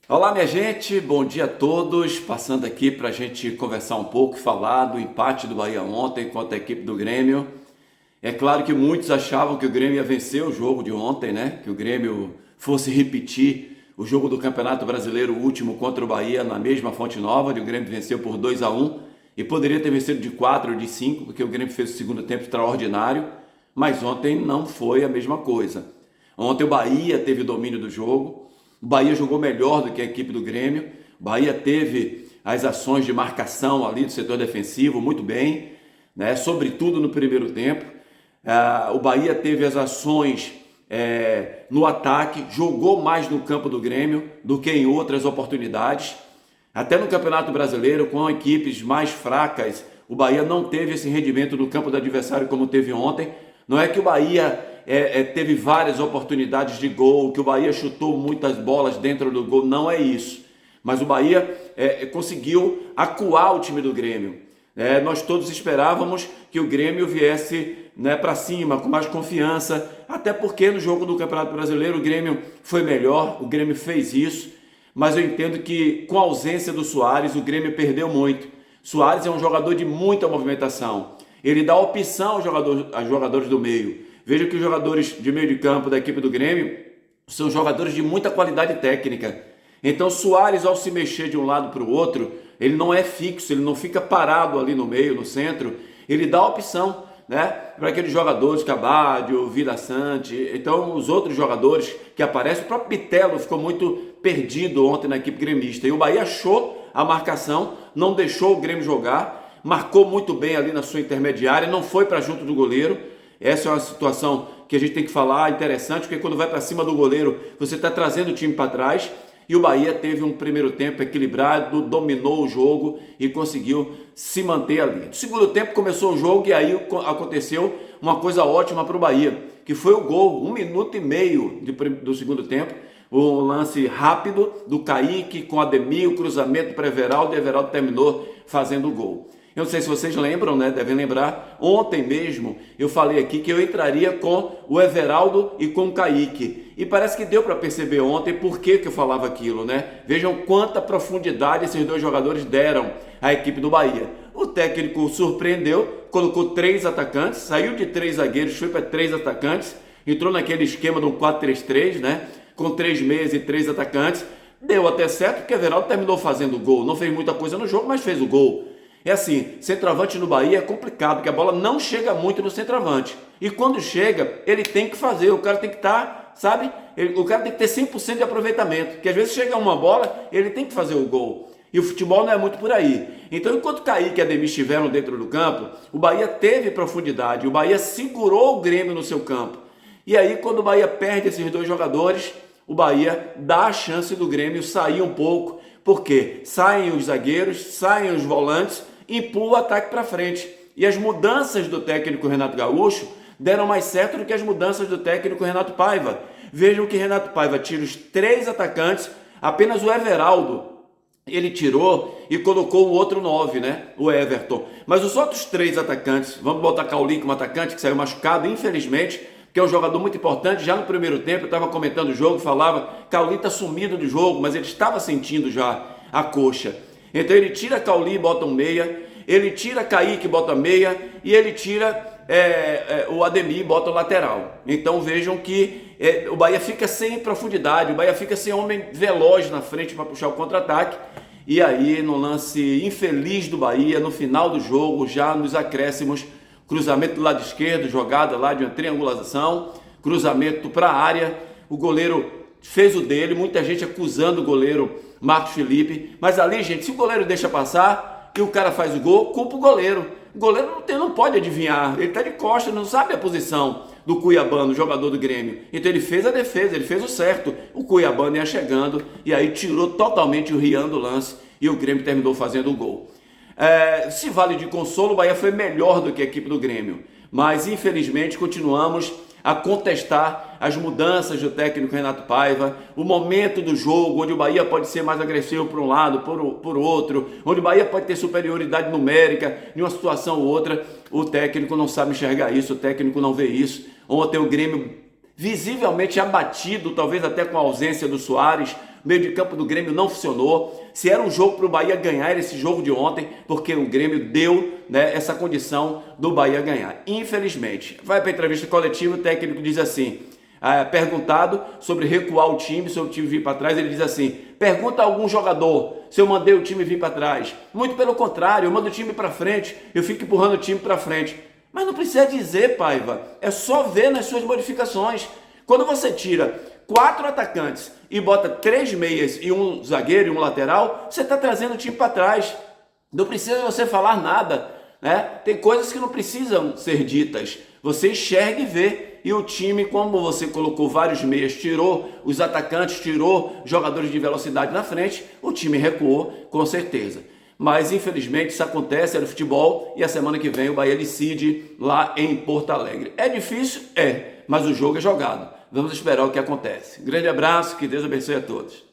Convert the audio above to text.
Olá, minha gente, bom dia a todos. Passando aqui para a gente conversar um pouco, falar do empate do Bahia ontem contra a equipe do Grêmio. É claro que muitos achavam que o Grêmio ia vencer o jogo de ontem, né? Que o Grêmio fosse repetir o jogo do Campeonato Brasileiro último contra o Bahia na mesma Fonte Nova, onde o Grêmio venceu por 2-1 e poderia ter vencido de 4 ou de 5, porque o Grêmio fez o segundo tempo extraordinário, mas ontem não foi a mesma coisa. Ontem o Bahia teve o domínio do jogo. O Bahia jogou melhor do que a equipe do Grêmio. O Bahia teve as ações de marcação ali do setor defensivo muito bem, né? Sobretudo no primeiro tempo. O Bahia teve as ações no ataque, jogou mais no campo do Grêmio do que em outras oportunidades. Até no Campeonato Brasileiro, com equipes mais fracas, o Bahia não teve esse rendimento no campo do adversário como teve ontem. Não é que o Bahia teve várias oportunidades de gol, que o Bahia chutou muitas bolas dentro do gol, não é isso. Mas o Bahia conseguiu acuar o time do Grêmio. Nós todos esperávamos que o Grêmio viesse, né, para cima, com mais confiança, até porque no jogo do Campeonato Brasileiro o Grêmio foi melhor, o Grêmio fez isso, mas eu entendo que com a ausência do Soares o Grêmio perdeu muito. Soares é um jogador de muita movimentação, ele dá opção aos jogadores do meio. Veja que os jogadores de meio de campo da equipe do Grêmio são jogadores de muita qualidade técnica. Então Soares, ao se mexer de um lado para o outro, ele não é fixo, ele não fica parado ali no meio, no centro, ele dá opção, né, para aqueles jogadores, Cabadio, Vila Sante, então os outros jogadores que aparecem. O próprio Bitelo ficou muito perdido ontem na equipe gremista, e o Bahia achou a marcação, não deixou o Grêmio jogar, marcou muito bem ali na sua intermediária, não foi para junto do goleiro. Essa é uma situação que a gente tem que falar, interessante, porque quando vai para cima do goleiro, você está trazendo o time para trás. E o Bahia teve um primeiro tempo equilibrado, dominou o jogo e conseguiu se manter ali. No segundo tempo começou o jogo e aí aconteceu uma coisa ótima para o Bahia, que foi o gol, 1 minuto e meio do segundo tempo. Um lance rápido do Kaique com Ademir, o cruzamento para Everaldo, e Everaldo terminou fazendo o gol. Eu não sei se vocês lembram, né? Devem lembrar, ontem mesmo eu falei aqui que eu entraria com o Everaldo e com o Kaique. E parece que deu para perceber ontem por que eu falava aquilo, né? Vejam quanta profundidade esses dois jogadores deram à equipe do Bahia. O técnico surpreendeu, colocou 3 atacantes, saiu de 3 zagueiros, foi para 3 atacantes, entrou naquele esquema do 4-3-3, né? Com 3 meias e 3 atacantes. Deu até certo, porque o Everaldo terminou fazendo o gol. Não fez muita coisa no jogo, mas fez o gol. É assim, centroavante no Bahia é complicado, porque a bola não chega muito no centroavante. E quando chega, ele tem que fazer, o cara tem que estar, sabe? O cara tem que ter 100% de aproveitamento, porque às vezes chega uma bola, ele tem que fazer o gol. E o futebol não é muito por aí. Então, enquanto Kaique e Ademir estiveram dentro do campo, o Bahia teve profundidade, o Bahia segurou o Grêmio no seu campo. E aí, quando o Bahia perde esses dois jogadores, o Bahia dá a chance do Grêmio sair um pouco, porque saem os zagueiros, saem os volantes, empurra o ataque para frente. E as mudanças do técnico Renato Gaúcho deram mais certo do que as mudanças do técnico Renato Paiva. Vejam que Renato Paiva tira os 3 atacantes, apenas o Everaldo ele tirou e colocou o outro 9, né? O Everton. Mas os outros 3 atacantes, vamos botar Cauli como atacante, que saiu machucado, infelizmente, que é um jogador muito importante. Já no primeiro tempo eu estava comentando o jogo, falava, Cauli está sumido do jogo, mas ele estava sentindo já a coxa. Então ele tira Cauli e bota um meia, ele tira Kaique e bota meia, e ele tira o Ademir e bota o lateral. Então vejam que o Bahia fica sem profundidade, o Bahia fica sem homem veloz na frente para puxar o contra-ataque. E aí no lance infeliz do Bahia, no final do jogo, já nos acréscimos, cruzamento do lado esquerdo, jogada lá de uma triangulação, cruzamento para a área, o goleiro fez o dele, muita gente acusando o goleiro Marcos Felipe, mas ali, gente, se o goleiro deixa passar e o cara faz o gol, culpa o goleiro. O goleiro não pode adivinhar, ele está de costas, não sabe a posição do Cuiabano, jogador do Grêmio. Então ele fez a defesa, ele fez o certo. O Cuiabano ia chegando e aí tirou totalmente o Rian do lance e o Grêmio terminou fazendo o gol. Se vale de consolo, o Bahia foi melhor do que a equipe do Grêmio, mas infelizmente continuamos a contestar as mudanças do técnico Renato Paiva, o momento do jogo, onde o Bahia pode ser mais agressivo por um lado, por outro, onde o Bahia pode ter superioridade numérica em uma situação ou outra. O técnico não sabe enxergar isso, o técnico não vê isso. Ontem o Grêmio visivelmente abatido, talvez até com a ausência do Soares. O meio de campo do Grêmio não funcionou. Se era um jogo para o Bahia ganhar, era esse jogo de ontem, porque o Grêmio deu, né, essa condição do Bahia ganhar. Infelizmente, vai para a entrevista coletiva, o técnico diz assim, perguntado sobre recuar o time, se o time vir para trás, ele diz assim, pergunta a algum jogador se eu mandei o time vir para trás. Muito pelo contrário, eu mando o time para frente, eu fico empurrando o time para frente. Mas não precisa dizer, Paiva, é só ver nas suas modificações. Quando você tira 4 atacantes e bota 3 meias e um zagueiro e um lateral, você está trazendo o time para trás. Não precisa você falar nada, né? Tem coisas que não precisam ser ditas. Você enxerga e vê. E o time, como você colocou vários meias, tirou os atacantes, tirou jogadores de velocidade na frente, o time recuou com certeza. Mas infelizmente isso acontece, é no futebol, e a semana que vem o Bahia decide lá em Porto Alegre. É difícil? É, mas o jogo é jogado. Vamos esperar o que acontece. Grande abraço, que Deus abençoe a todos.